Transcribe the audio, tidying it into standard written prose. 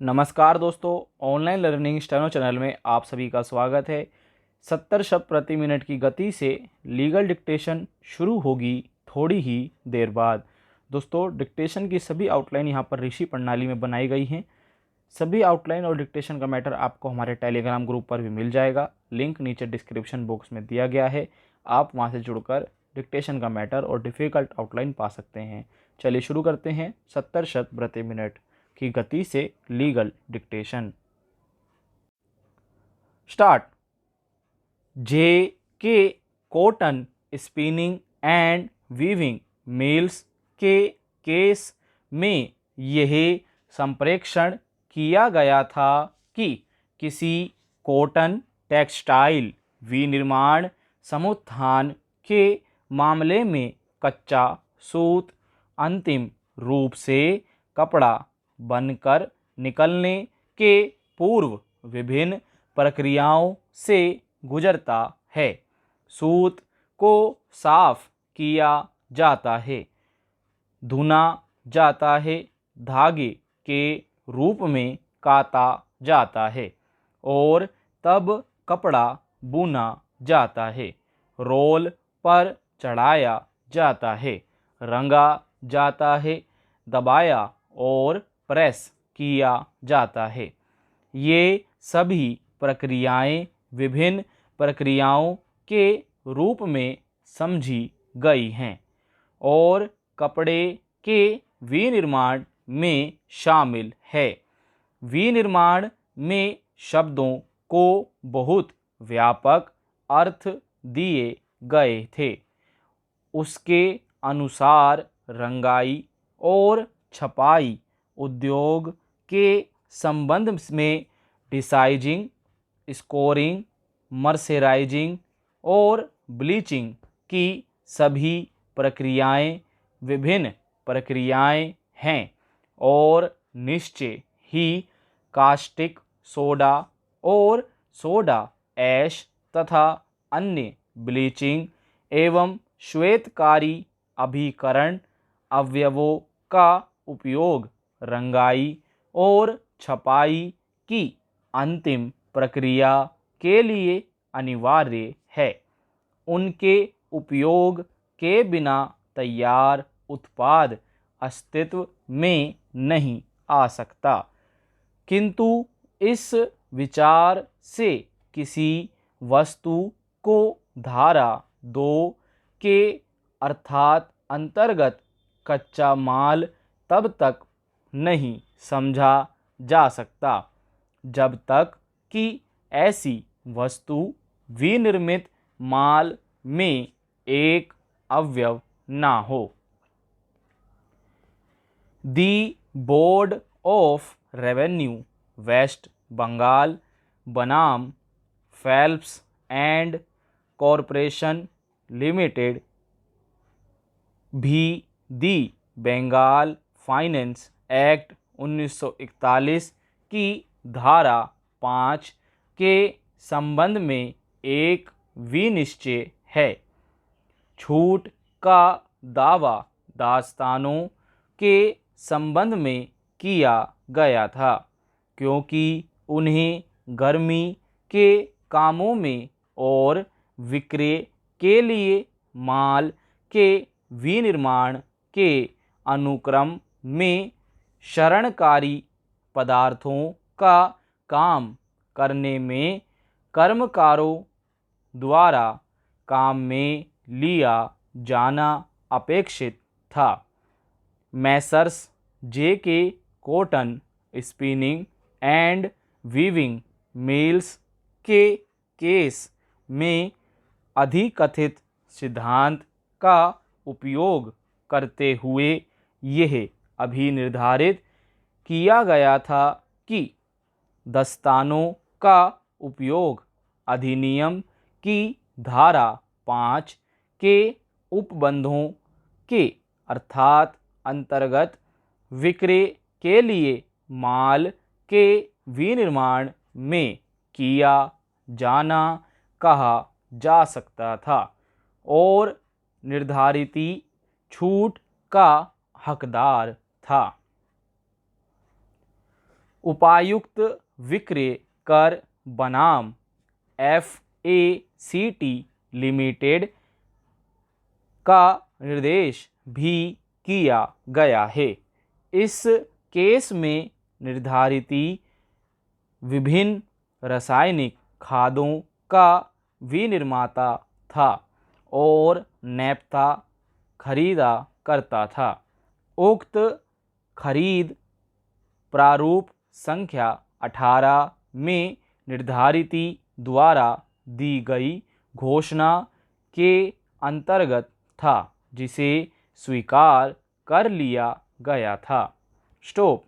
नमस्कार दोस्तों, online learning steno channel में आप सभी का स्वागत है। 70 शब्द प्रति मिनट की गति से लीगल डिक्टेशन शुरू होगी थोड़ी ही देर बाद। दोस्तों, डिक्टेशन की सभी आउटलाइन यहाँ पर ऋषि प्रणाली में बनाई गई हैं। सभी आउटलाइन और डिक्टेशन का मैटर आपको हमारे टेलीग्राम ग्रुप पर भी मिल जाएगा। लिंक नीचे डिस्क्रिप्शन बॉक्स में दिया गया है। आप वहाँ से जुड़कर डिक्टेशन का मैटर और डिफ़िकल्ट आउटलाइन पा सकते हैं। चलिए शुरू करते हैं। 70 शब्द प्रति मिनट की गति से लीगल डिक्टेशन। स्टार्ट। जे के cotton spinning and weaving mills के केस में यह संप्रेषण किया गया था कि किसी कॉटन टेक्सटाइल विनिर्माण समुत्थान के मामले में कच्चा सूत अंतिम रूप से कपड़ा बनकर निकलने के पूर्व विभिन्न प्रक्रियाओं से गुजरता है। सूत को साफ किया जाता है, धुना जाता है, धागे के रूप में काता जाता है और तब कपड़ा बुना जाता है, रोल पर चढ़ाया जाता है, रंगा जाता है, दबाया और प्रेस किया जाता है। ये सभी प्रक्रियाएं विभिन्न प्रक्रियाओं के रूप में समझी गई हैं और कपड़े के विनिर्माण में शामिल है। विनिर्माण में शब्दों को बहुत व्यापक अर्थ दिए गए थे। उसके अनुसार रंगाई और छपाई उद्योग के संबंध में डिसाइजिंग, स्कोरिंग, मर्सराइजिंग और ब्लीचिंग की सभी प्रक्रियाएं विभिन्न प्रक्रियाएं हैं और निश्चय ही कास्टिक सोडा और सोडा ऐश तथा अन्य ब्लीचिंग एवं श्वेतकारी अभिकरण अवयवों का उपयोग रंगाई और छपाई की अंतिम प्रक्रिया के लिए अनिवार्य है। उनके उपयोग के बिना तैयार उत्पाद अस्तित्व में नहीं आ सकता। किंतु इस विचार से किसी वस्तु को धारा 2 के अर्थात अंतर्गत कच्चा माल तब तक नहीं समझा जा सकता जब तक कि ऐसी वस्तु विनिर्मित माल में एक अवयव ना हो। The board of revenue West Bengal बनाम फेल्प्स एंड कॉरपोरेशन लिमिटेड भी दी बंगाल फाइनेंस एक्ट 1941 की धारा 5 के संबंध में एक विनिश्चय है। छूट का दावा दास्तानों के संबंध में किया गया था क्योंकि उन्हें गर्मी के कामों में और विक्रय के लिए माल के विनिर्माण के अनुक्रम में क्षरणकारी पदार्थों का काम करने में कर्मकारों द्वारा काम में लिया जाना अपेक्षित था। मैसर्स जे के cotton spinning and weaving mills के केस में अधिकथित सिद्धांत का उपयोग करते हुए यह अभिनिर्धारित किया गया था कि दस्तानों का उपयोग अधिनियम की धारा 5 के उपबंधों के अर्थात अंतर्गत विक्रय के लिए माल के विनिर्माण में किया जाना कहा जा सकता था और निर्धारित छूट का हकदार था। उपायुक्त विक्रय कर बनाम FACT लिमिटेड का निर्देश भी किया गया है। इस केस में निर्धारित विभिन्न रासायनिक खादों का विनिर्माता था और नेफ्था खरीदा करता था। उक्त खरीद प्रारूप संख्या 18 में निर्धारित द्वारा दी गई घोषणा के अंतर्गत था, जिसे स्वीकार कर लिया गया था। स्टॉप।